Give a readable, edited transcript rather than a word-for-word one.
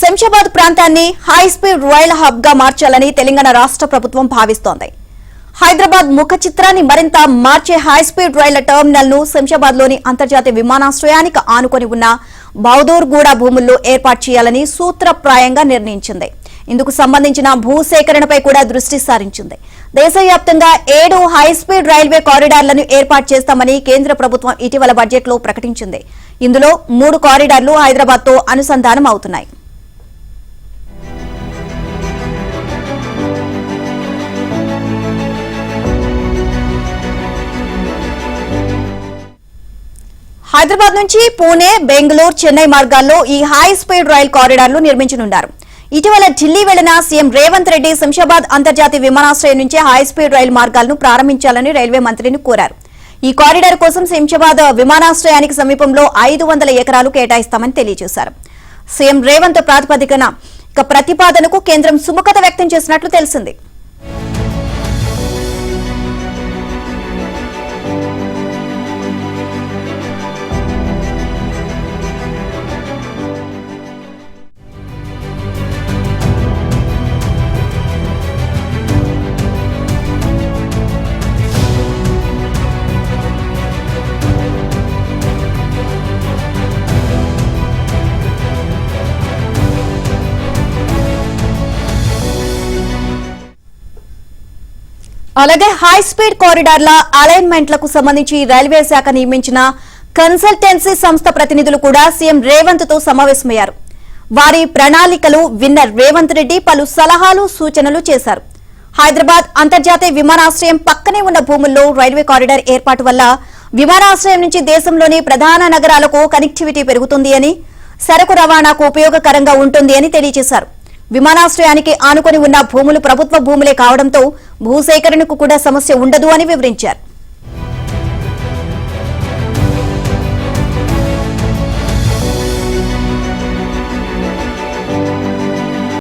శంషాబాద్ ప్రాంతాన్ని high speed rail hub గా మార్చాలని తెలంగాణ రాష్ట్ర ప్రభుత్వం భావిస్తోంది. హైదరాబాద్ ముఖ చిత్రాన్ని మరింత మార్చే హై స్పీడ్ రైళ్ల టెర్మినల్ ను శంషాబాద్ లోని అంతర్జాతీయ విమానాశ్రయానికి ఆనుకొని ఉన్న బౌదూర్గూడ భూముల్లో ఏర్పాటు చేయాలని సూత్రప్రాయంగా నిర్ణయించింది. ఇందుకు సంబంధించిన భూసేకరణపై కూడా దృష్టి సారించింది. దేశవ్యాప్తంగా 7 హై స్పీడ్ రైల్వే కారిడార్లను ఏర్పాటు చేస్తామని కేంద్ర ప్రభుత్వం ఇటీవల బడ్జెట్ లో ప్రకటించింది. ఇందులో 3 కారిడార్లు హైదరాబాద్ తో అనుసంధానం అవుతున్నాయి. హైదరాబాద్ నుంచి పూణే, బెంగళూరు, చెన్నై మార్గాల్లో ఈ హై స్పీడ్ రైల్ కారిడార్లు నిర్మించనున్నారు. ఇటీవల ఢిల్లీ వెళ్లిన సీఎం రేవంత్ రెడ్డి శంషాబాద్ అంతర్జాతీయ విమానాశ్రయం నుంచి హై స్పీడ్ రైలు మార్గాలను ప్రారంభించాలని రైల్వే మంత్రిని కోరారు. ఈ కారిడార్ కోసం శంషాబాద్ విమానాశ్రయానికి సమీపంలో 500 ఎకరాలు కేటాయిస్తామని తెలియజేశారు. సీఎం రేవంత్ ప్రతిపాదనకు కేంద్రం సుముఖత వ్యక్తం చేసినట్లు తెలిసింది. అలాగే హై స్పీడ్ కారిడార్ల అలైన్మెంట్లకు సంబంధించి రైల్వే శాఖ నియమించిన కన్సల్టెన్సీ సంస్థ ప్రతినిధులు కూడా సీఎం రేవంత్ తో సమావేశమయ్యారు. వారి ప్రణాళికలు విన్న రేవంత్ రెడ్డి పలు సలహాలు, సూచనలు చేశారు. హైదరాబాద్ అంతర్జాతీయ విమానాశ్రయం పక్కనే ఉన్న భూముల్లో రైల్వే కారిడార్ ఏర్పాటు వల్ల విమానాశ్రయం నుంచి దేశంలోని ప్రధాన నగరాలకు కనెక్టివిటీ పెరుగుతుంది అని, సరకు రవాణాకు ఉపయోగకరంగా ఉంటుంది అని తెలియజేశారు. విమానాశ్రయానికి ఆనుకొని ఉన్న భూములు ప్రభుత్వ భూములే కావడంతో భూసేకరణకు కూడా సమస్య ఉండదు అని వివరించారు.